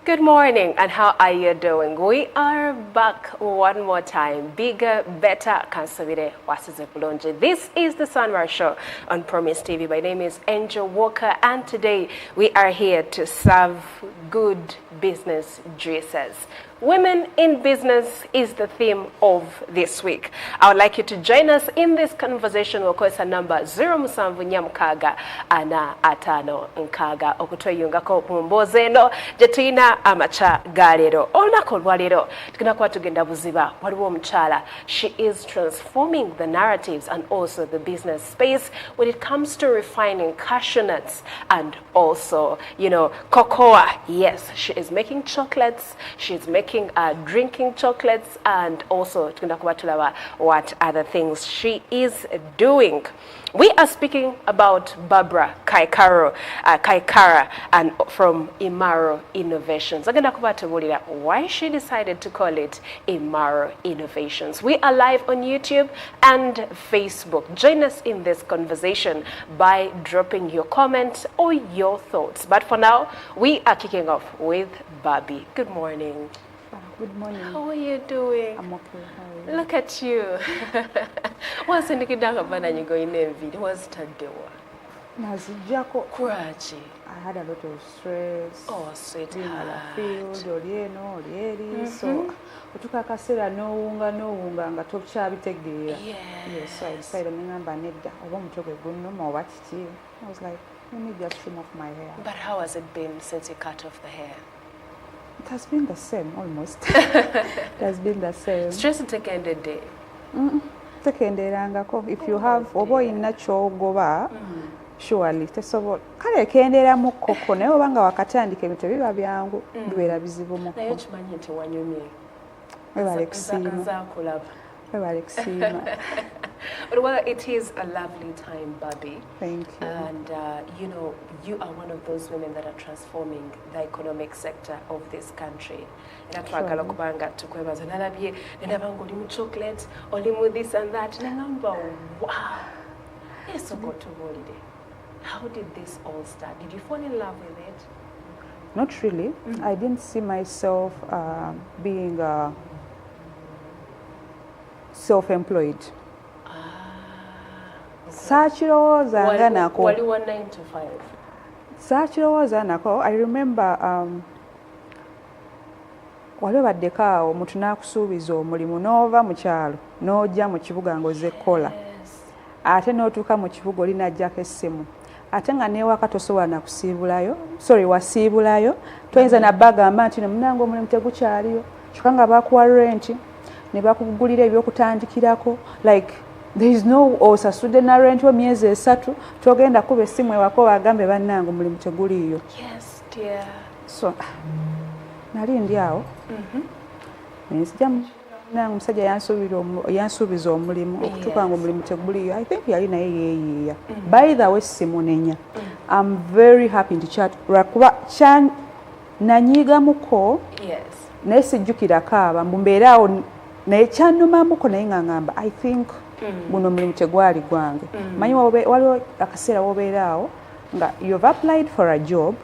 Good morning, and how are you doing? We are back one more time. Bigger, better, Kansabire Wasize Bulonje. This is the Sunrise Show on Promise TV. My name is Angel Walker, and today we are here to serve good business juices. Women in business is the theme of this week. I would like you to join us in this conversation. We'll call number 0 ana atano nkaga okutweyungako mumboze eno jetuina amacha galero olunako olwalero tugenda kuba tugenda buziba waliwo omukyala. She is transforming the narratives and also the business space when it comes to refining cashew nuts and also, cocoa. Yes, she is making chocolates. She is making drinking chocolates, and also what other things she is doing. We are speaking about Barbara Kaikara and from Imaro Innovations. Why she decided to call it Imaro Innovations. We are live on YouTube and Facebook. Join us in this conversation by dropping your comments or your thoughts. But for now, we are kicking off with Barbie. Good morning. Good morning. How are you doing? I'm okay. How are you? Look at you. What's in the kidaka you going in video? What's Tadewa? Nazijako. Kurachi. I had a lot of stress. Oh, sweetheart. Field, so utukakasera no unga top chabi take the yes, so I decided ngamba nedda oba mutoke gunno mo watiti. I was like, let me just trim off my hair. But how has it been since you cut off the hair? It has been the same almost. It has been the same. Stress take end a day. If you have obo inacho goba surely tesobola kale kendera mu koko naye obanga wakatandika ebintu biba byangu bibeera bizibu mu naye kimanyi nti wanyumye Alexima. Well, it is a lovely time, Barbie. Thank you. And, you are one of those women that are transforming the economic sector of this country. And twagala kubanga tukwebaza nalabye nenabanga oli mu chocolate, oli mu this and that. Nangamba, wow. Yes, how did this all start? Did you fall in love with it? Not really. I didn't see myself being self-employed. Wali 9 to 5. I remember waliwo baddekaawo omuntu n'akusuubiza omulimu n'ova mu kyalo n'ojja mu kibuga ng'ozze kola ate n'otuuka mu kibuga oli n'ajjako essimu ate nga n'ewaka tosobola nakusiibulayo wasiibulayo toyinza nabbagamba nti munange omulimu tegukyaliyo kyokka nga bakuwa renti ne bakugulira ebyokutandikirako like there is no osasudde na rent wa myezi 3 togenda kuba essimu ewako bagambe bannange omulimu teguliyo. Yes dear. So nali ndi awo nzija nange omusajja yansuubiza omulimu okutuuka nga omulimu teguliyo. I think yali naye yeeyiiya. By the way simunenya. I'm very happy to chat lwakuba nanyiigamuko naye sijjukira kaaba mbeera awo naye kyannumamuko naye nga ngamba I think guno omulimu tegwali gwange. Manyi waliwo akaseera wobeera awo nga you've applied for a job,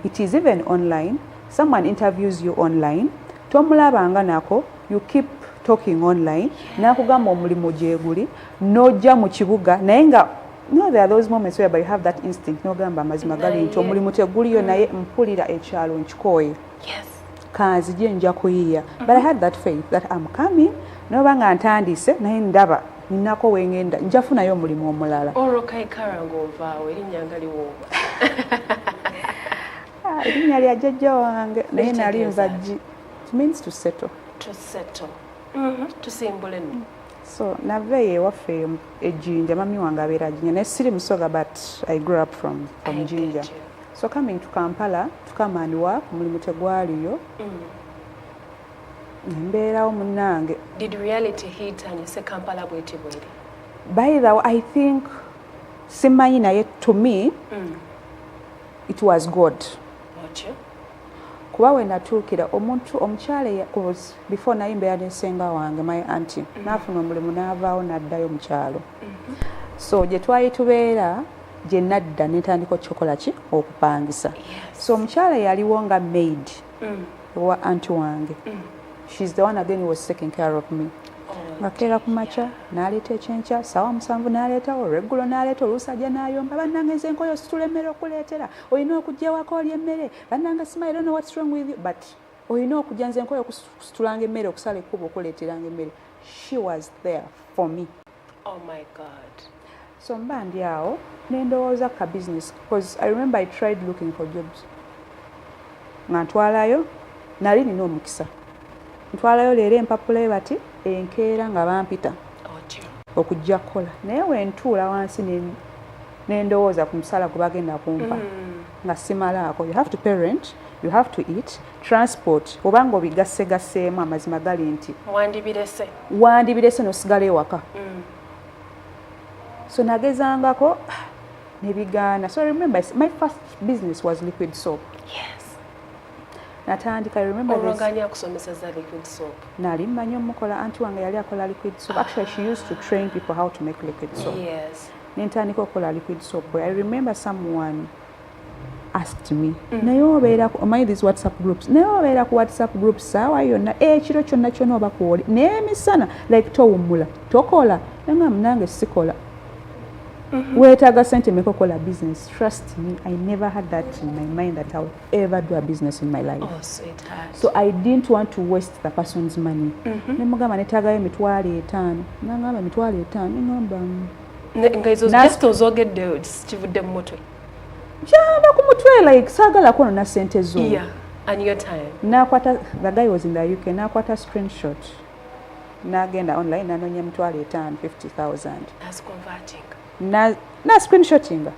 it is even online, someone interviews you online, tomulabanga nako, you keep talking online, nakugamba omulimu gyeguli, n'ojja mu kibuga naye nga there are those moments where you have that instinct n'ogamba amazima gali nti omulimu teguliyo naye mpulira ekyalo nkikooye. Kanzije nja kuyiya. But I had that faith that I'm coming, nobanga ntandise naye ndaba ninako wengenda njafunayo omulimu omulala. Kaikara ng'ovaawo erinnya nga liwooba. Erinnya lya jjajja wange naye nali nvajji. It means to settle. To settle. Tusimbule nno. So nave ewaffe ejjinja mami wange abeera Jinja naye siri Musoga but I grew up from Jinja. So coming to Kampala to come and work mulimu tegwaliyo. Mbeerawo munnange. Did reality hit and you say Kampala bweti bweri? By the way, I think simanyi naye to me it was God. What you? Kuba we natuukira omuntu omukyala before naye mbeera n'ensenga wange my auntie n'afuna omulimu n'avaawo n'addayo mu kyalo. So gye twali tubeera gye nadda netandika okukola ki okupangisa. So omukyala yaliwo nga maid wa auntie wange. She's the one again who was taking care of me. Ngakeera ku makya n'aleeta ekyenkya ssaawa 7 n'aleetawo olweggulo n'aleeta olusajja n'ayomba bannange nze enkoyo situla emmere okuleetera olina okujja waka oli emmere bannange Sima, I don't know what's wrong with you but olina okujja nze enkoyo okusitulanga emmere okusala ekkubo okuleeteranga emmere. She was there for me. Oh my God. So mba ndi awo ne ndowooza ka business because I remember I tried looking for jobs nga ntwalayo nali nina omukisa ntwalayo leero empapula bati enkeera nga bampita okujja kukola naye wentuula wansi ne ndowooza ku musala gwe bagenda kumpa nga simalaako. You have to parent, you have to eat, transport obanga obigassegasseemu amazima gali nti wandibirese n'osigala ewaka. So nagezangako ne bigaana. So I remember my first business was liquid soap. Yes. Natandika, I remember Oroganya kusomeseza liquid soap. Nali mmanyi omukola auntie wange yali akola liquid soap. Actually, she used to train people how to make liquid soap. Yes. Nentandika okukola liquid soap. I remember someone asked me, naye obeera ku omanyi these WhatsApp groups. Naye obeera ku WhatsApp groups saawa yonna ekiro kyonna kyonna oba kuwoli. N'emisana like towummula. Tokola. Nange sikola. Weetaaga sente mmeka okukola business. Trust me, I never had that in my mind that I would ever do a business in my life. Oh, sweetheart. So I didn't want to waste the person's money. Ne mugamba netaagayo $5,000. Nangamba $5,000. Ngamba ngaizo just ozogedde kivudde mu mutwe. Jamba ku mutwe like saagala kono na sente zo. Yeah, and your time. Nakwata, the guy was in the UK. Nakwata screenshot. Nagenda online nanoonya $50,000. That's converting. Na screenshotting.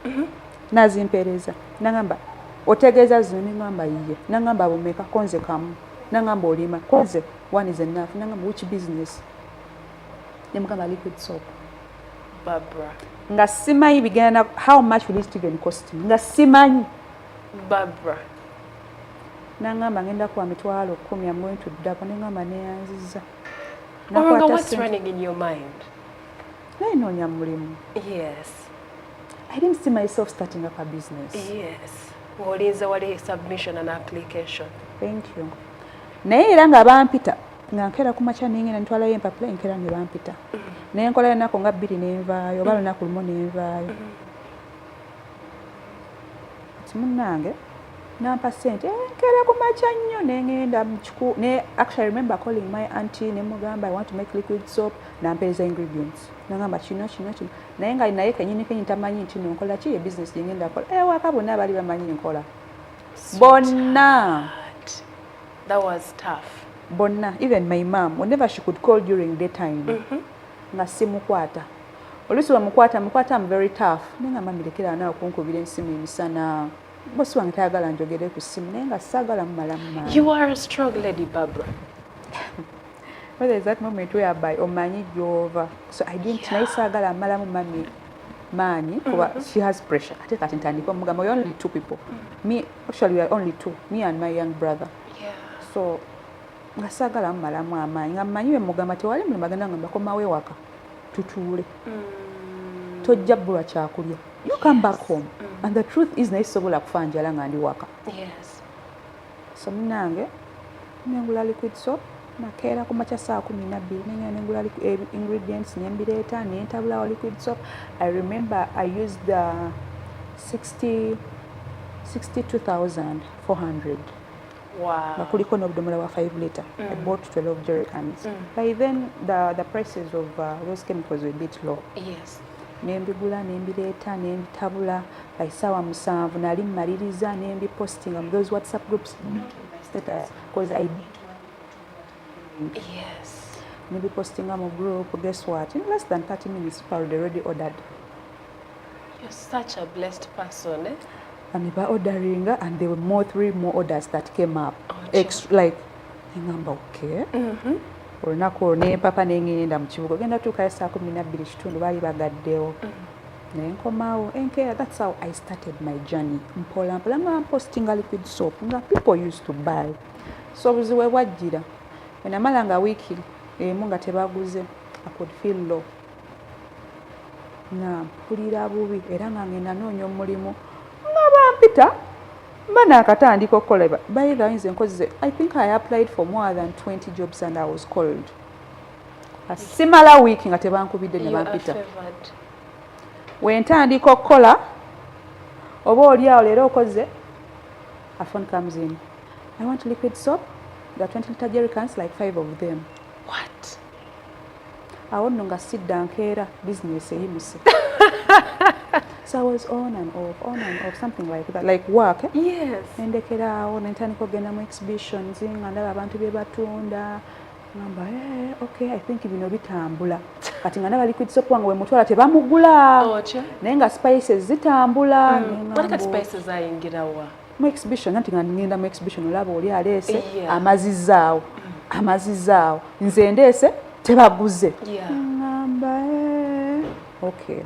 Nazimpereza. Nangamba otegeeza zino ngamba iye. Nangamba bumeka konze kamu. Nangamba olima konze one is enough. Nangamba which business? Nemugamba liquid soap. Barbara. Nga simanyi bigenda how much will it even cost me? Nga simanyi. Barbara. Nangamba ngenda kwa $10,000 I'm going to dapa nangamba neyanziza. Or what's running in your mind? Nainoonya mulimu. Yes. I didn't see myself starting up a business. Yes. Olinza wali submission and application. Thank you. Naye era nga bampita nga nkeera ku makya nengenda ntwalayo empapula enkeera ne bampita. Naye nkolayo ennaku nga 2 nenvaayo oba lunaku lumu nenvaayo. Kati munnange nampa sente enkeera ku makya nnyo nengenda mukiku ne actually I remember calling my auntie ne mugamba I want to make liquid soap nampeereza ingredients. Nangamba kino naye nga naye kenyini tamanyi nti nonkola ki ye business gyengenda kola waka bonna abali bamanyi nkola bonna. That was tough. Bonna, even my mom, whenever she could call during daytime nga simukwata oluusi bamukwata I'm very tough nengamba mirekera naawe kunkubira ensimu emisana bosi wange tayagala njogere ku ssimu naye nga saagala mumalamu. You are a strong lady, Barbara. Well, there's that moment whereby omanyi gy'ova. So I didn't naye saagala mmalamu mami maanyi kuba she has pressure. Ate kati ntandika omugamba we only 2 people. Me, actually we are only 2, me and my young brother. Yeah. So nga saagala mmalamu amaanyi nga mmanyi we mugamba tewali mulimu agenda ngamba komawo ewaka tutuule. Tojja bbulwa kyakulya. You come back home. And the truth is naye sobola kufa njala nga ndi waka. Yes. So munnange nengula liquid soap nakeera ku makya saa 12 nengenda nengula ingredients nembireeta nentabulawo liquid soap. I remember I used the 62,400. Wow. Kuliko n'obudomola bwa 5 litre. I bought 12 jerrycans. By then the prices of those chemicals were a bit low. Yes. Nembigula nembireeta nembitabula by ssaawa 7 nali mmaliriza nembipostinga mu those WhatsApp groups because I need to. Yes. Nembipostinga mu group. Guess what? In less than 30 minutes people had already ordered. You're such a blessed person, eh? And they were ordering and there were 3 more orders that came up. Like ngamba okay. Olunaku ne papa nengenda mu kibuga genda tuukayo saa 12:30 baali bagaddewo. Nenkomawo enkeera. That's how I started my journey. Mpola nga postinga liquid soap nga people used to buy. So buziwe bwajjira. Enamala nga wiiki emu nga tebaguze I could feel low. Na mpulira bubi era nga ngenda noonya omulimu nga bampita Mbana akatandika okukola by the way nkoze I think I applied for more than 20 jobs and I was called. Simala week nga tebankubidde ne bampita. Wentandika okukola oba oli awo leero okoze a phone comes in. I want liquid soap. There are 20 litre jerrycans, like 5 of them. What? Awo nno nga sidda nkeera business eyimuse. So I was on and off, something like that, like work. Eh? Yes. Nendekera awo nentandika okugenda mu exhibitions nga ndaba abantu bye batunda. Ngamba okay, I think bino bitambula. Kati nga ndaba liquid soap wange we mutwala tebamugula. Naye nga spices zitambula. What spices ayingira wa? Mu exhibition nanti nga ngenda mu exhibition olaba oli aleese amazizaawo. Amazizaawo. Nze ndeese tebaguze. Ngamba okay.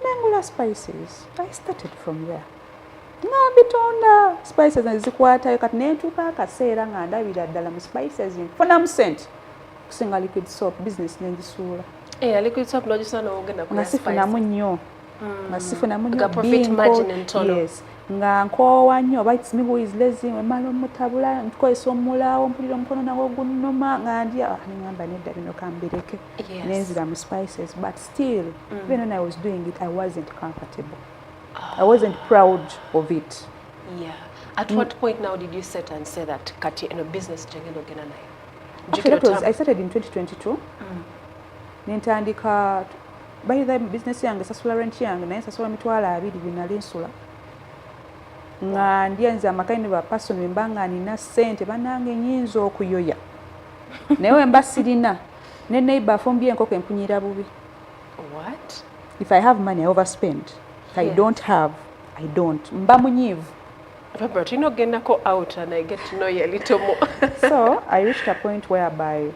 Nengula spices. I started from there. Ngambitunda spices nezikwatayo kati nentuuka akaseera nga ndabira ddala mu spices nfunamu sente kusinga liquid soap business nenjisuula. Liquid soap n'ogisula n'ogenda ku spices. Sifunamu nnyo. Nga sifunamu nnyo. Profit margin entono. Yes. Nga nkoowa nnyo oba it's me who is lazy wemala omutabula ntukozesa omulaawo mpulira omukono nagwo gunnuma nga ndya nengamba nedda bino kambireke. Nenzira mu spices but still even when I was doing it I wasn't comfortable. I wasn't proud of it. Yeah. At what point now did you sit and say that kati in a business jengendo gena nayo? Actually, I started in 2022. Nentandika by the business yange sasula rent yange naye sasula mitwalo 2 binali nsula. Nga ndyenza amakaini ba person mbanga nina sente banange nyinzo okuyoya. Naye mba sirina. Ne neighbor fombye enkoko empunyira bubi. What? If I have money I overspend. If I don't have, I don't. Mba munyivu. But you know, go out and I get to know you a little more. So I reached a point whereby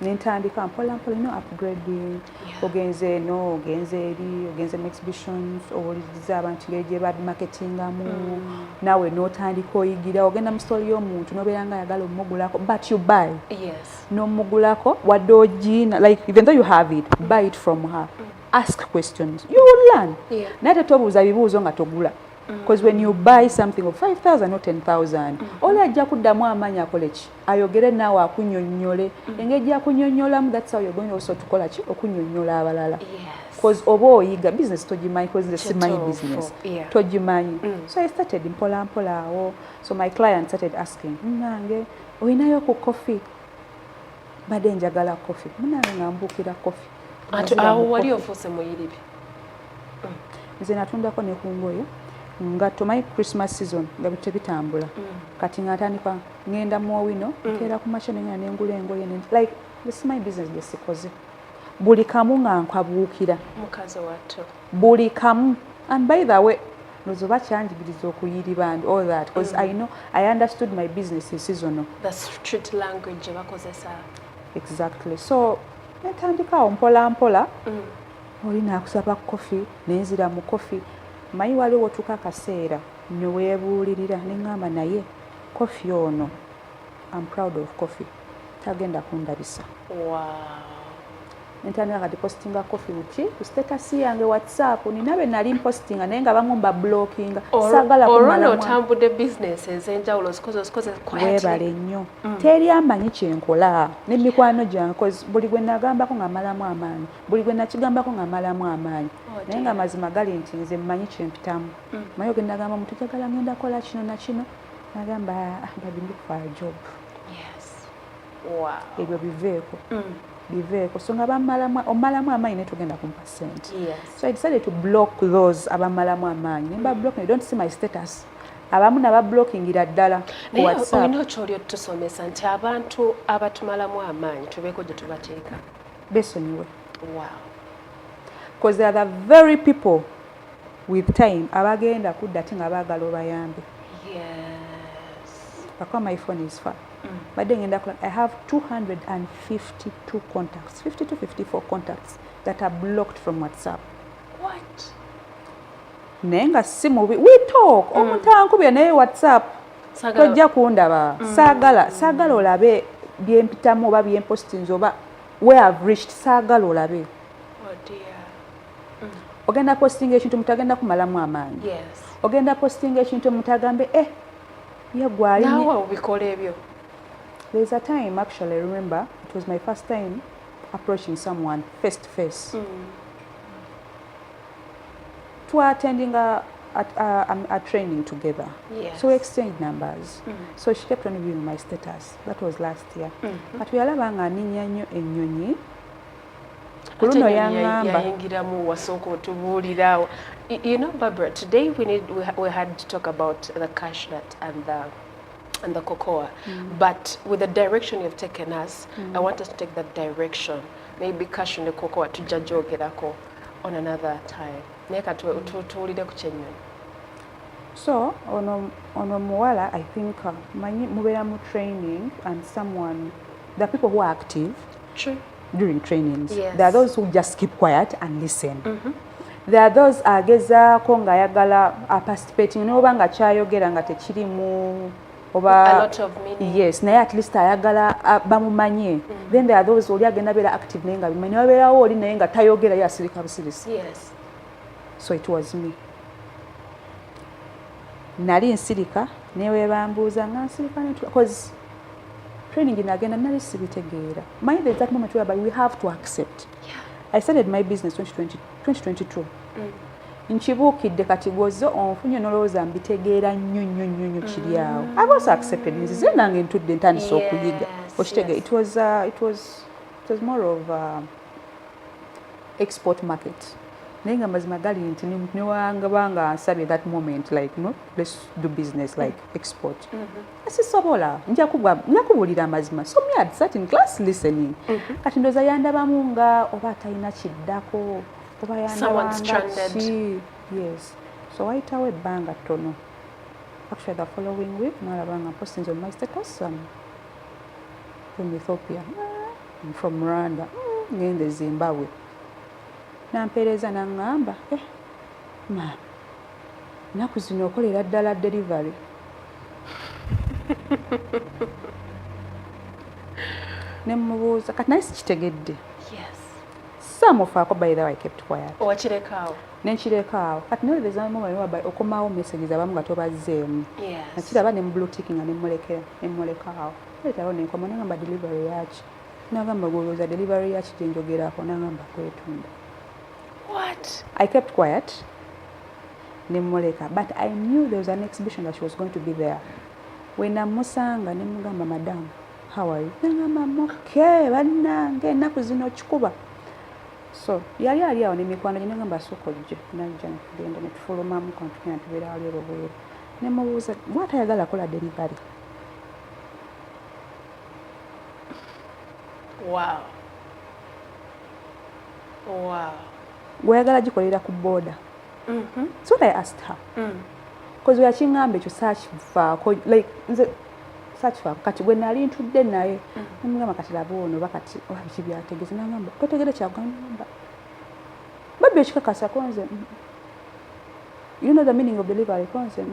nintandika mpola upgrading. Ogenze ogenze exhibitions owuliriza abantu ng'egye bad marketing amu. Nawe n'otandika oyigira ogenda mu story y'omuntu n'obeera nga ayagala omugulako but you buy. Yes. N'omugulako wadde ogina like even though you have it, buy it from her. Ask questions. You will learn. Nate tobuuza bibuuzo nga togula. Because when you buy something of 5,000 or 10,000, oli ajja kuddamu amaanyi akole ki? Ayogere naawe akunnyonnyole. Engeri akunnyonnyolamu, that's how you're going also to kola ki? Okunnyonnyola abalala. Because oba oyiga business togimanyi because it's my business. Togimanyi. So I started mpola awo. So my client started asking, Munange, oyinayo ku coffee? Badde njagala coffee. Munange ngambukira coffee. Awo wali ofuuse muyiribi? Nze natundako ne ku ngoye. Nga my Christmas season nga bitambula. Kati ngatandika ngenda mu wino nkeera ku machine nga nengula engoye like this is my business gesikoze. Buli kamu nga nkwabuukira. Mukazi watto. Buli kamu. And by the way, nozoba kyanjigiriza okuyiriba and all that because I know I understood my business is seasonal. The street language bakozesa. Exactly. So natandika mpola. Oli nakusaba coffee, nenzira mu coffee. Mayi waliwo otuuka akaseera ne weebuulirira ne ngamba naye coffee ono I'm proud of coffee tagenda kundabisa. Wow. Nentandika kati postinga coffee ku status yange WhatsApp ninabe nali postinga naye nga bamu mba blockinga sagala kumala otambudde business ezenjawulo zikoze quietly. Weebale nnyo. Teri amanyi kyenkola n'emikwano gyange because buli gwe nagambako nga malamu amaanyi buli gwe nakigambako nga malamu amaanyi naye nga mazima gali nti nze mmanyi kyempitamu. Maye ogenda gamba omuntu jagala ngenda kola kino na kino nagamba baby look for a job. Yes. Wow. Ebyo biveeko so nga omalamu amaanyi ne tugenda kumpa sente. So I decided to block those abamalamu amaanyi. Nemba block, you don't see my status. Abamu naba blockingira ddala ku WhatsApp. Olina kyoli otusomesa nti abantu abatumalamu amaanyi tubeeko gye tubateeka. Besonyiwe. Wow. Because they are the very people with time abagenda kudda ati nga baagala obayambe. Yes. Because my phone is far. But then I have 252 contacts, 50 to 54 contacts that are blocked from WhatsApp. What? Nenga simu we talk. Omuntu ankubye naye WhatsApp. Tojja kundaba. Saagala olabe byempitamu oba byempostinze oba where I've reached saagala olabe. Oh dear. ogenda posting ekintu mutagenda kumalamu amaanyi. Ogenda posting ekintu mutagambe gwali nawe ubikola ebyo. There's a time actually I remember it was my first time approaching someone face to face. To attending a training together. So we exchanged numbers. So she kept on viewing my status. That was last year. But we alabanga ninya nnyo ennyonyi. Kuno yangamba. You know, Barbara, today we had to talk about the cashew and the cocoa. But with the direction you've taken us, I want us to take that direction. Maybe cashew and cocoa to jajogerako on another time. So, ono muwala, I think, mubera mu training and someone, there are people who are active during trainings. There are those who just keep quiet and listen. There are those agezaako nga ayagala participating n'oba nga kyayogera nga tekirimu oba a lot of meaning. Yes, naye at least ayagala bamumanye. Then there are those oli agenda beera active naye nga bimanyi wabeerawo oli naye nga tayogera ye asirika busirisi. So it was me. Nali nsirika newe bambuuza nga nsirika because training nagenda nali sibitegeera. Mind there's that moment whereby we have to accept. I started my business 2022. Nkibuukidde kati gwozo onfunye nolowooza mbitegeera nnyo kiri awo. I've also accepted nzize nange ntudde ntandise okuyiga. Okitegeera it was more of export market. Naye nga mazima gali nti niwangabanga nsabye that moment like let's do business like export. Sisobola nja kubuulira amazima. So me at certain class listening. Kati ndoza yandabamu nga oba talina kiddako oba yandabanga. Yes. So wayitawo ebbanga ttono. Actually the following week nalabanga postings on my status from Ethiopia, from Rwanda, ngende Zimbabwe. Nampeereza n'aŋŋamba ma nnaku zino okolera ddala delivery. Ne mmubuuza kati naye sikitegedde. Saamufaako by the way I kept quiet. Owakireka awo. Ne nkireka awo. Kati naye there's a moment whereby okomawo messages abamu nga tobazzeemu. Nakiraba ne mbulu ticking ne mmuleka awo. Leetawo ne nkoma n'aŋŋamba delivery yaki. N'agamba gwolowooza delivery yaki gye njogerako n'aŋŋamba kwetunda. What? I kept quiet. Nemoleka, but I knew there was an exhibition that she was going to be there. When namusanga nemugamba madam, how are you? Nangamba okay, bannange ennaku zino kikuba. So yali awo nemikwano gye nagamba sooka ojje najja nekugenda netufulumamu kontugenda tubeera wali olwobweru. Nemubuuza lwaki ayagala kola delivery. Wow. Gweyagala gikolera ku border. So I asked her. Because we are chingambe ekyo saakifaako like nze saakifaako kati gwe nali ntudde naye namugamba kati laba ono bakati oba biki byategeeza nagamba totegere kyagamba babbi ekikakasa konze you know the meaning of delivery konze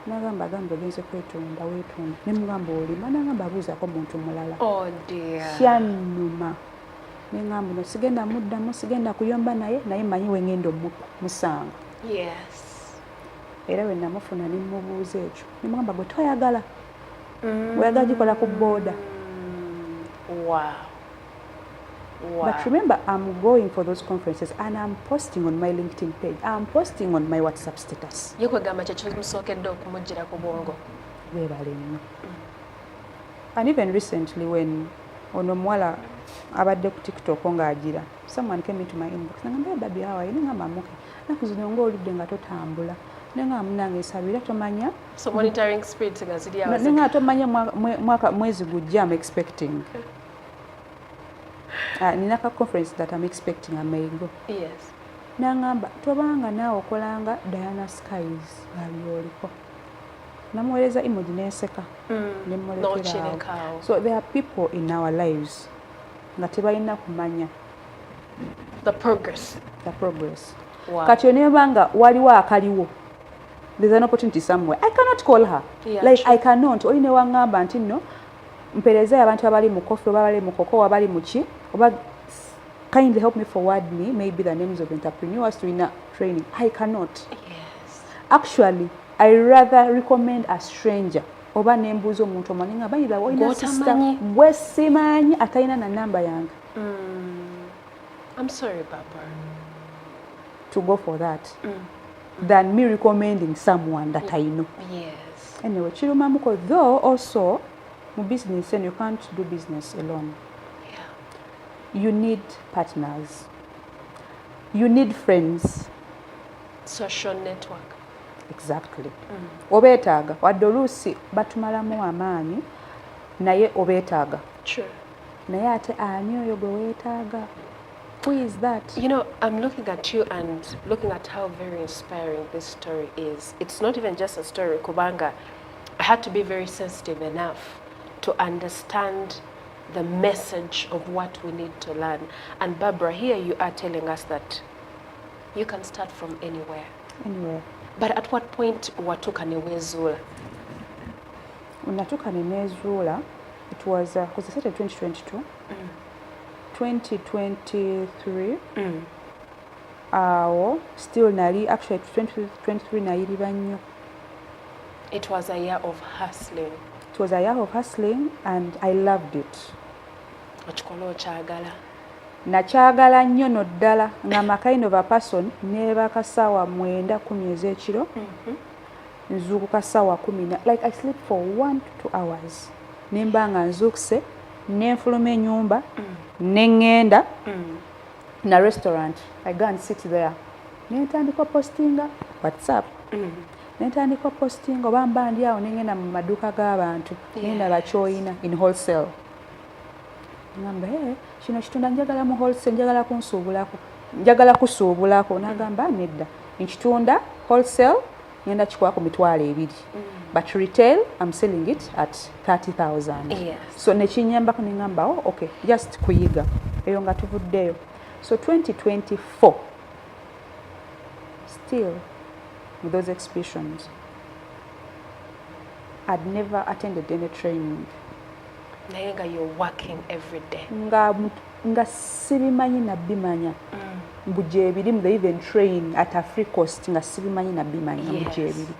nagamba gambe ogenze kwetunda weetunda nemugamba olima nagamba abuuzaako muntu mulala. Oh dear. Kyannuma. Nengamba no sigenda muddamu sigenda kuyomba naye manyi we ngenda musanga. Era we namufuna ne mubuuza ekyo nemugamba gwe toyagala oyagala gikola ku border. But remember, I'm going for those conferences and I'm posting on my LinkedIn page. I'm posting on my WhatsApp status. And even recently when ono muwala abadde ku TikTok nga agira, someone came into my inbox nangamba baby how are you? Nangamba amuke naku zino ng'oludde nga totambula nengamba munange nsabira tomanya so monitoring speed nga ziri awo nengamba tomanya mwezi gujja I'm expecting nina ka conference that I'm expecting I may go. Nangamba tobanga naawe okolanga Diana Skies alioliko namuweereza emoji n'enseka nemulekera. So there are people in our lives nga tebalina kumanya the progress. Kati onebanga waliwo akaliwo, there's an opportunity somewhere. I cannot call her I cannot oli newaŋŋamba nti nno mpeereza abantu abali mu kofi oba abali mu koko abali mu ki oba kindly help me forward me maybe the names of entrepreneurs to inner training. I cannot. Yes. Actually, I rather recommend a stranger. Oba nembuzo omuntu omanyi nga bayira woina sister gwe simanyi atayina na namba yange. I'm sorry, Barbara. To go for that than me recommending someone that I know. Yes. Anyway, chirumamuko, though also mu business and you can't do business alone. Yeah. You need partners. You need friends. Social network. Exactly. Obetaaga wadde oluusi batumalamu amaanyi naye obetaaga. True. Naye ate ani oyo gwe weetaaga? Who is that? You know, I'm looking at you and looking at how very inspiring this story is. It's not even just a story, Kubanga. I had to be very sensitive enough to understand the message of what we need to learn. And Barbara, here you are telling us that you can start from anywhere. Anywhere. But at what point watuka newezuula? When natuka newezuula, it was because I started 2022. 2023 still nali actually 2023 nayiriba nnyo. It was a year of hustling. It was a year of hustling and I loved it. Okikola okyagala. Nakyagala nnyo no ddala nga kind of a person neebaka ssaawa 9-10 ez'ekiro nzuukuka ssaawa 10 like I sleep for 1 to 2 hours nemba nga nzuukuse nenfuluma ennyumba neŋŋenda na restaurant. I go and sit there nentandika postinga WhatsApp nentandika postinga oba mba ndi awo neŋŋenda mu maduuka g'abantu nendaba kyoyina in wholesale ngamba kino kitunda njagala mu wholesale njagala kusuubulako nagamba nedda nkitunda wholesale ngenda kikuwa ku $20,000 but retail I'm selling it at 30,000. Yes. So nekinyambako nengamba okay just kuyiga eyo nga tuvuddeyo. So 2024 still with those exhibitions I'd never attended any training. Naye nga you're working every day. Nga sibimanyi nabimanya mbuje ebiri they even train at a free cost nga sibimanyi nabimanya mbuje ebiri.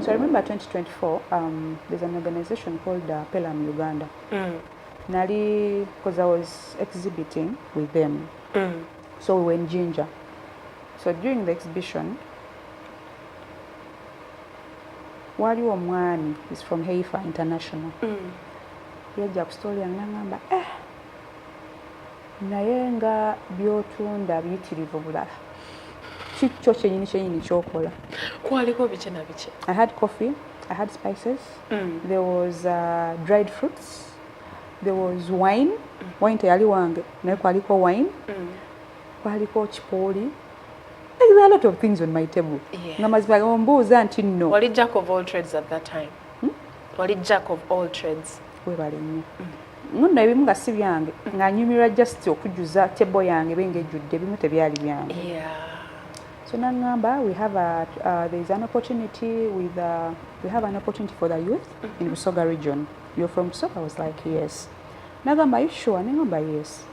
So I remember 2024 there's an organization called Pelam Uganda. Nali because I was exhibiting with them. So we were in Jinja. So during the exhibition waliwo omwami is from Haifa International. Yajja ku story ngamba naye nga byotunda biyitirivu bulala kikyo kyenyini kyokola. Kwaliko biki na biki? I had coffee, I had spices, there was dried fruits, there was wine. Wine teyali wange naye kwaliko wine, kwaliko chipooli. There were a lot of things on my table. Nga mazima ombuuza nti nno. Wali jack of all trades at that time? Wali jack of all trades? Webale nnyo. Nno ebimu nga si byange nga nyumirwa just okujuza table yange benga ejjudde ebimu tebyali byange. So nangamba we have there is an opportunity with we have an opportunity for the youth in Busoga region. You're from Busoga? I was like yes. Nagamba are you sure? Nangamba yes.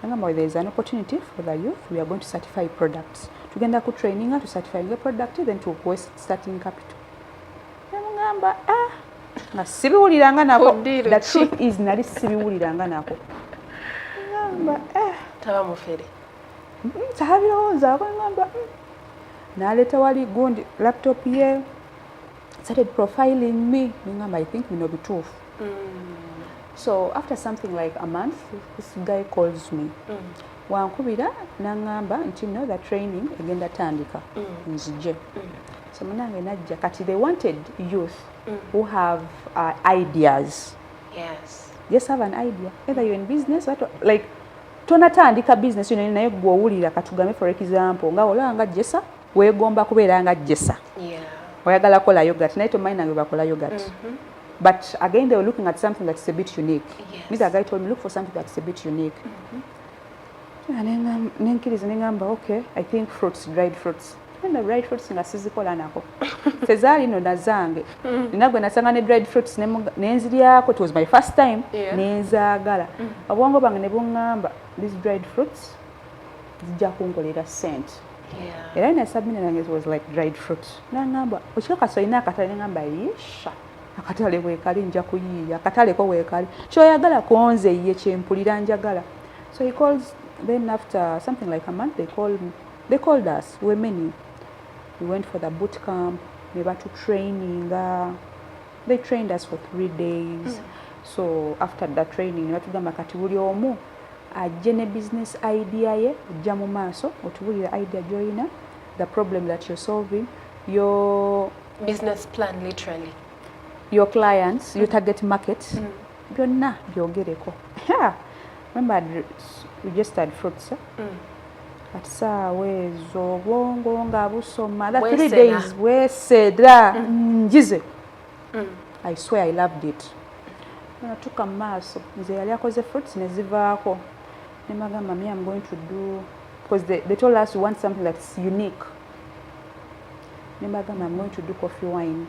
Nangamba there is an opportunity for the youth. We are going to certify products. Tugenda ku training to certify the product then to starting capital. Nangamba nga sibiwuliranga nako. The truth is nali sibiwuliranga nako. Nangamba taba mufere. Tahabirowooza ngamba naleta wali gundi laptop ye started profiling me ngamba I think bino bituufu. So after something like a month this guy calls me. Wankubira nangamba nti no the training egenda tandika nzije. So munange najja kati they wanted youth who have ideas. Yes. Just have an idea. Either you're in business or like tonatandika business naye gwe owulira katugambe for example nga olaba nga Jessa weegomba kubeera nga Jessa. Oyagala kola yogurt naye tomanyi nange bakola yogurt. But again they were looking at something that's a bit unique. Mr. Guy told me look for something that's a bit unique. And nenkiriza nengamba okay I think fruits, dried fruits. And the dried fruits nga sizikola nako. Fezaali no nazange. Ninagwe nasanga ne dried fruits nenziriyako. It was my first time. Nenzaagala. Obwongo bange ne bungamba these dried fruits zijja kunkolera ssente. Yeah. Era nasabina nange was like dried fruit. Nangamba okikakasa olina akatale nengamba yisha akatale bwekali nja kuyiiya akatale ko bwekali kyoyagala konze ye kyempulira njagala. So he calls, then after something like a month they called us. We were many. We went for the boot camp, ne batu training. They trained us for 3 days. So after that training ne batugamba kati buli omu ajje ne business idea ye ojja mu maaso otubulira idea gy'olina, the problem that you're solving, your business plan literally, your clients, your target market, byonna byogereko. Remember we just had fruits. Kati saawa ezo obwongo nga busoma. That 3 days weesera njize. I swear I loved it. Natuka mu maaso nze yali akoze fruits ne zivaako. Ne magamba me I'm going to do, because they told us we want something that's unique. Ne magamba I'm going to do coffee wine.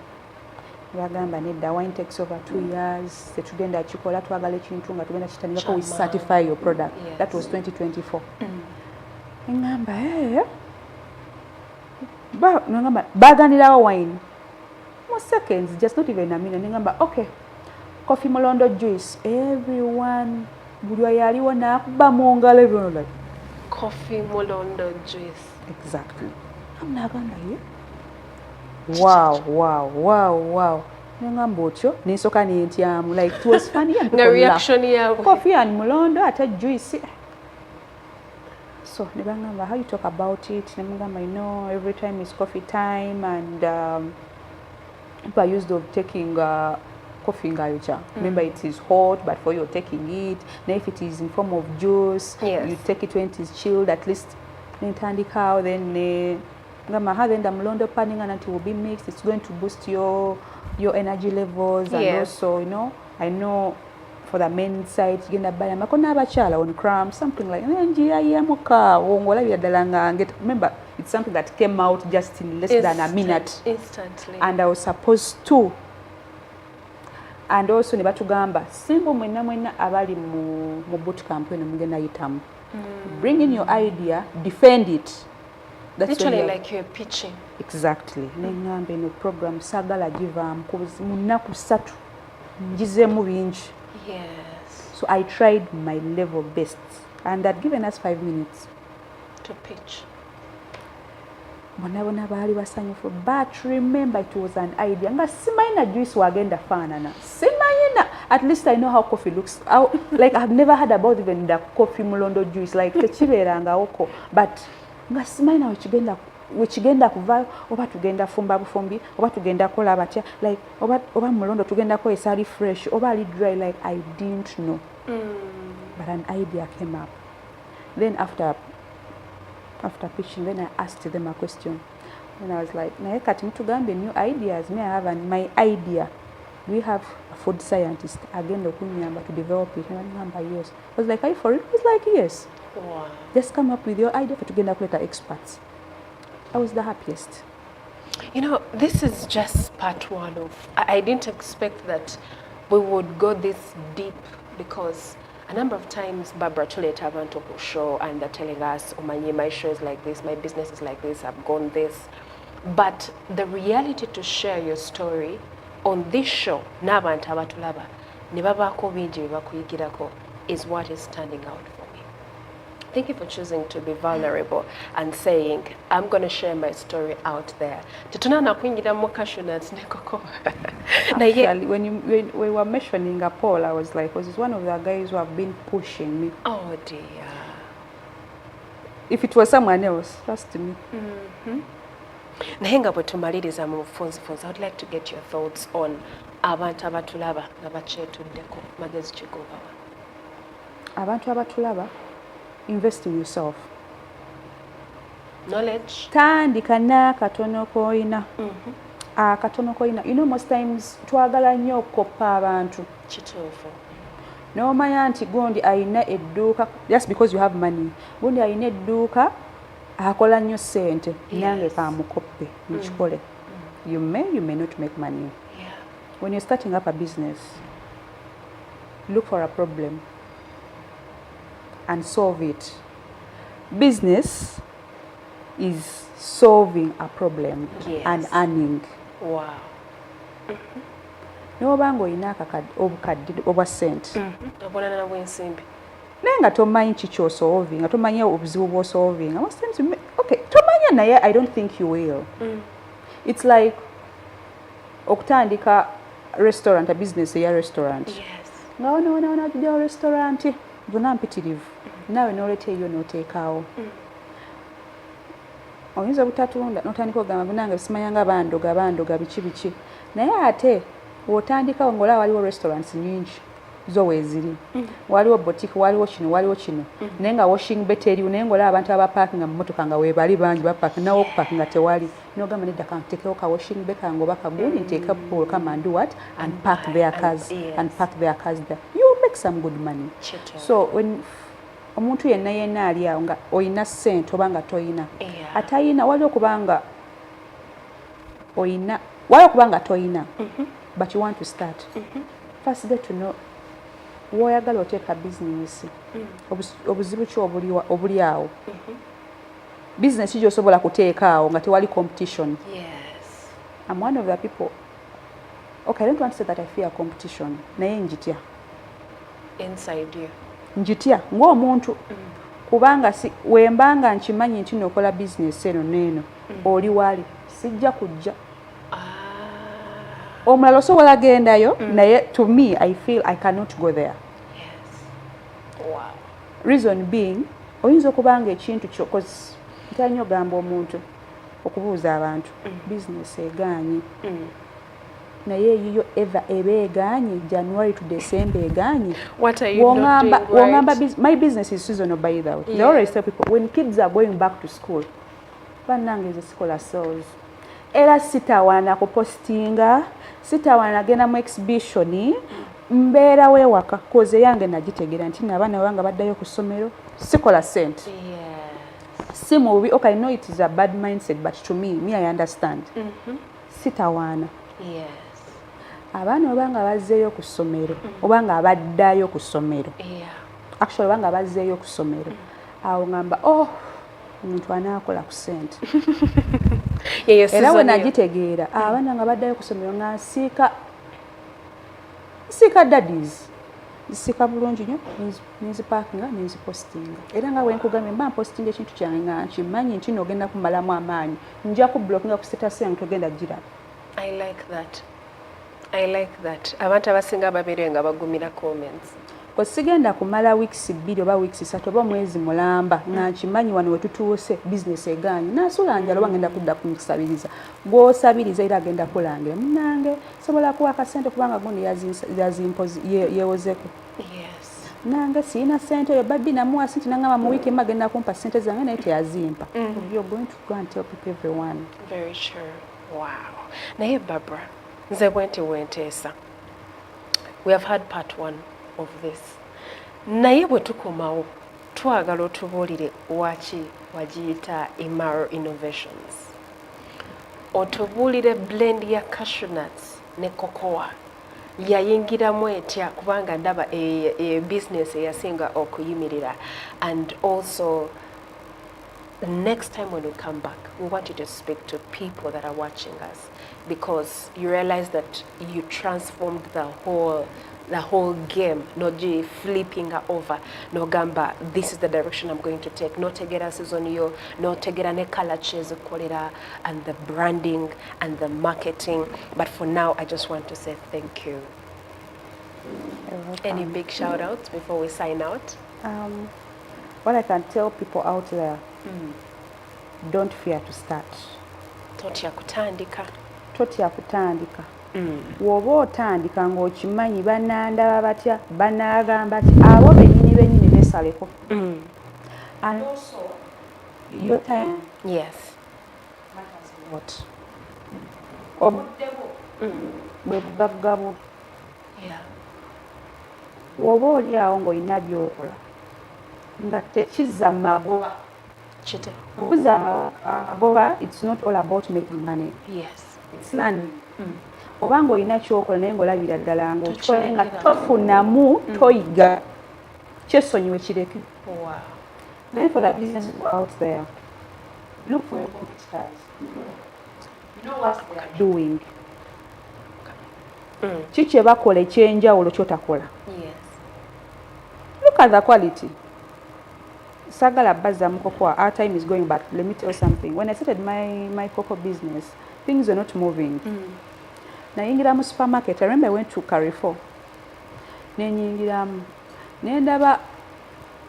Ne bagamba nedda wine takes over 2 years. Tetugenda kikola twagala ekintu nga tugenda kitandikako we certify your product. Yes. That was 2024. Ngamba ngamba baganirawo wine. More seconds, just not even a minute. Ngamba okay. Coffee Molondo juice. Everyone buli yaliwo nakuba mu ngalo everyone like Coffee Molondo juice. Exactly. I'm nagamba ye. Wow. Ngamba otyo nensoka nentyamu like it was funny and the reaction here. Coffee and Molondo ate juice. So nebangamba how you talk about it. Nebangamba every time is coffee time and people are used to taking coffee ngayocha. Remember it is hot, but for you're taking it. Now if it is in form of juice, yes, you take it when it is chilled. At least nentandika then ngamba then the Molondo panning and it will be mixed. It's going to boost your energy levels and yes, also I know for the men side genda baya makona abachala on cramp something like njira yamuka wongola byadalanga get. Remember it's something that came out just in less than a minute instantly, and I was supposed to. And also ne batugamba simbo mwena abali mu boot camp eno mugenda yitamu. Bring in your idea, defend it. That's literally like you're pitching. Exactly. Nengambe no program sagala givaamu kubuzi munaku 3 njizemu bingi. Yes. So I tried my level best and they'd given us 5 minutes to pitch. Bona baali basanyufu, but remember it was an idea. Nga simayina juice wagenda faanana. Simayina. At least I know how coffee looks. Like I've never heard about even the coffee Molondo juice. Like tekibeeranga oko. But nga simayina wekigenda kuva oba tugenda fumba bufumbi oba tugenda kola batya like oba Molondo tugenda ko esali fresh oba ali dry, like I didn't know. But an idea came up. Then after pitching, then I asked them a question. And I was like, naye kati mtugambe new ideas. May I have my idea? We have a food scientist agenda okunyamba to develop it. And I remember yes. I was like, are you for it? He was like, yes. Wow. Just come up with your idea for tugenda kuleta experts. I was the happiest. This is just part 1 of. I didn't expect that we would go this deep, because a number of times Barbara Tuleta have to show and they're telling us, oh my show is like this, my business is like this, I've gone this. But the reality to share your story on this show, n'abantu abatulaba ne babaako bingi bye bakuyigirako, is what is standing out for me. Thank you for choosing to be vulnerable and saying, I'm going to share my story out there. Tetunana kuyingira mu cashew nuts ne cocoa. Actually, when we were mentioning Paul, I was like, he's one of the guys who have been pushing me. Oh dear. If it was someone else, trust me. Naye nga bwe tumaliriza mu bufunzifunzi, I would like to get your thoughts on abantu abatulaba nga bakyetuddeko, magezi kigobawa. Abantu abatulaba, invest in yourself. Knowledge. Tandika n'akatono koyina. Akatono koyina. Most times twagala nnyo okukoppa abantu. Kituufu. N'omanya nti gundi ayina edduuka, just because you have money. Gundi ayina edduuka akola nnyo ssente, nange kamukoppe mukikole. You may not make money. Yeah. When you're starting up a business, look for a problem and solve it. business is solving a problem and earning. Wow. N'obanga olina obukadde obwa ssente obulala bw'ensimbi naye nga tomanyi kikyosolving nga tomanyi obuzibu bw'osolving okay tomanya naye I don't think you will. It's like okutandika restaurant, a business eya restaurant. Nga wona atujjawo restaurant buna mpitirivu naawe n'oleeta eyo n'oteekaawo oyinza obutatunda n'otandika ogamba bunange simanyanga bandoga biki naye ate wotandikawo ng'olaba waliwo restaurants nyingi zo weeziri waliwo boutique waliwo kino naye nga washing bay teriwo naye ng'olaba abantu abapakinga mu motoka nga weebali bangi bapakinga nawe okupakinga tewali n'ogamba nedda kanteekewo ka washing bay kange oba kagundi nteeka people come and do what and park their cars there you make some good money. So when omuntu yenna ali awo nga oyina ssente oba nga toyina atayina waliwo kubanga toyina but you want to start first get to know woyagala oteeka business obuzibu ki obuli awo business gy'osobola kuteeka awo nga tewali competition. I'm one of the people, okay, I don't want to say that I fear competition naye njitya inside you njitya ng'omuntu kubanga wembanga nkimanyi nti nokola business eno neeno oli wali sijja kujja omulala osobola gendayo naye to me I feel I cannot go there. Wow. Reason being oyinza okubanga ekintu kyokozi ntanyo gamba omuntu okubuuza abantu business egaanyi naye yiyo eva ebeegaanyi January to December egaanyi. What are you not doing right? My business is seasonal by the way. They always tell people when kids are going back to school bannange zisikola sales era sitawaana kupostinga sitawaana genda mu exhibition mbeera wewaka koze yange nagitegera nti abaana bange baddayo ku ssomero sikola sente. Si mubi, okay, I know it is a bad mindset but to me I understand. Sitawaana abaana obanga bazzeeyo ku ssomero obanga abaddayo ku ssomero actually obanga bazzeeyo ku ssomero awo ngamba omuntu anaakola ku ssente era we nagitegeera abaana nga baddayo ku ssomero nga nsiika daddies nsiika bulungi nnyo ninzipakinga ninzipostinga era nga wenkugambye mba mpostinga ekintu kyange nga nkimanyi nti nogenda kumalamu amaanyi nja kublokinga ku status yange togenda giraba. I like that. Abantu abasinga babeere nga bagumira comments. Sigenda kumala weeks 2 oba weeks 3 oba mwezi mulamba nga nkimanyi wano wetutuuse business egaanyi nasula njalo bangenda kudda kumusabiriza gw'osabiriza era agenda kulangira munange sobola kuwa akasente kubanga gundi yazimpozi yewozeko nange siina sente eyo babbi namuwa sente nangamba mu wiiki agenda kumpa sente zange naye teyazimpa. You're going to go and tell people everyone. Very sure. Wow. Naye Barbara nze bwenti wenteesa. We have had part 1 of this. Naye bwe tukomawo twagala otubuulire waki wagiyita Imaro Innovations. Otubuulire blend ya cashew nuts ne cocoa yayingiramu etya kubanga ndaba business eyasinga okuyimirira, and also the next time when we come back we want you to speak to people that are watching us because you realize that you transformed the whole game, not just flipping her over. No gamba, this is the direction I'm going to take. No tegera season yo, no tegera ne color chase kolera, and the branding and the marketing. But for now, I just want to say thank you. Any big shout outs before we sign out? What I can tell people out there, don't fear to start. Totya kutandika. Woba otandika ng'okimanyi bannandaba batya banaagamba ti abo bennyini beesaleko. And also your time matters a lot. Obuddebo bwe bugaggabu. Woba oli awo ng'olina by'okola nga tekizza magoba. Okuzza magoba, it's not all about making money. It's learning. Obanga olina kyokola naye ng'olabira ddala ng'okikola nga tofunamu toyiga kyesonyiwe kireke. Then for the businesses out there, look for your competitors. Know what they are doing. Kiki bakola ekyenjawulo kyotakola. Yes. Look at the quality. Sagala bazza mukoko, our time is going, but let me tell you something. When I started my cocoa business, things were not moving. Nayingira mu supermarket. I remember I went to Carrefour. Nenyingiramu. Nendaba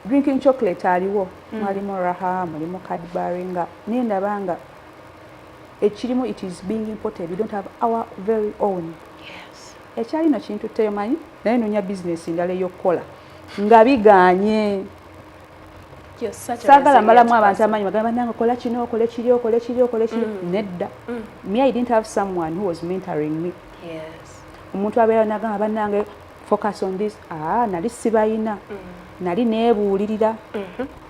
drinking chocolate aliwo. Mwalimu Raha, mwalimu Cadbury nga. Nendaba nga ekirimu it is being imported. We don't have our very own. Yes. Ekyalino kintu temanyi naye nonya business ndala ey'okukola nga biganye. Sagala malamu abantu amanyi bagamba nange kola kino okole kiri okole kiri okole kiri nedda. Me, I didn't have someone who was mentoring me. Yes. Omuntu abeera nagamba bannange focus on this. Nali sibayina. Nali neebuulirira.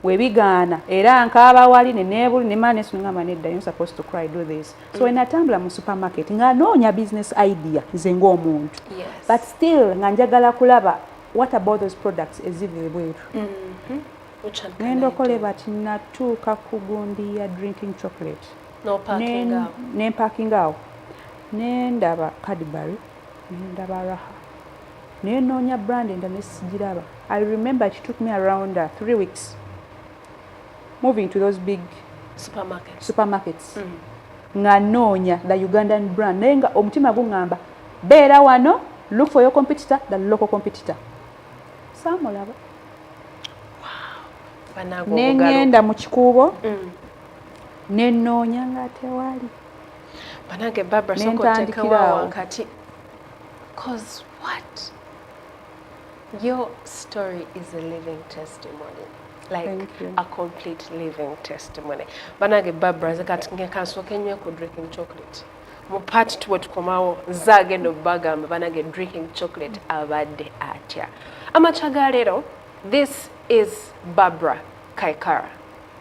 Webigaana era nkaaba wali neneebuli nemala nesungamba nedda, you're supposed to cry, do this. So when natambula mu supermarket nga noonya business idea nze ng'omuntu. Yes. But still nga njagala kulaba what about those products ezivira ebweru. Ngenda okole bati natuuka ku gundi ya drinking chocolate. N'empaakinga awo. Nendaba Cadbury, nendaba Raha. Nenoonya brand endala nesigiraba. I remember it took me around 3 weeks moving to those big supermarkets. Nga noonya the Ugandan brand. Naye nga omutima guŋŋamba beera wano, look for your competitor, the local competitor. Saamulaba. Nengenda mu kikuubo nenoonya nga tewali. Banange Barbara sokotekawa wakati. Cause what? Your story is a living testimony. Like a complete living testimony. Banange Barbara zakati ngekansooka ennyo ku drinking chocolate. Mu part tuwe tukomawo zaagenda bagamba banange drinking chocolate abadde atya. Amachaga leero, this is Barbara Kaikara.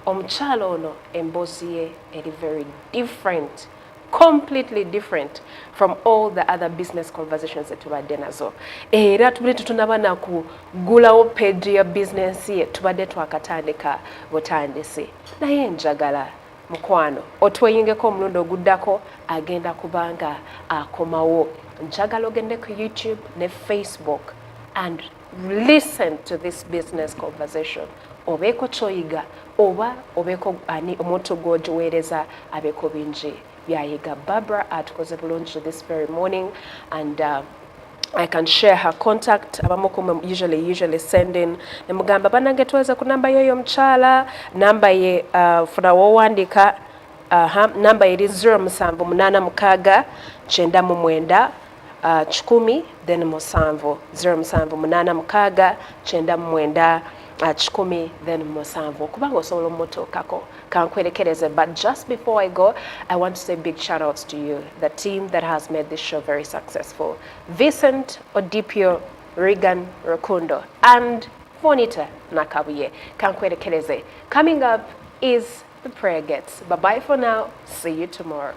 Omukyala ono emboozi ye eri very different, completely different from all the other business conversations that tubadde nazo. Era tubadde tutunaba na kugulawo page ya business ye tubadde twakatandika butandisi. Naye njagala mukwano otweyingeko omulundi oguddako agenda kubanga akomawo. Njagala ogende ku YouTube ne Facebook and listen to this business conversation. Obeeko kyoyiga oba obeeko ani omuntu gw'ogiweereza abeeko bingi byayiga. Barbara atukoze bulungi this very morning, and I can share her contact. Abamuku usually send in. Nemugamba banange tuweze ku namba yoyo omukyala. Namba ye funa wowandika. Namba eri 0786 99 10 then musanvu 0786 99 10 then musanvu kubanga osobola omumotookako kankwerekereze. But just before I go, I want to say big shout outs to you, the team that has made this show very successful. Vincent Odipio, Regan Rukundo, and Fonita Nakabuye. Kankwerekereze. Coming up is the prayer gets. Bye bye for now. See you tomorrow.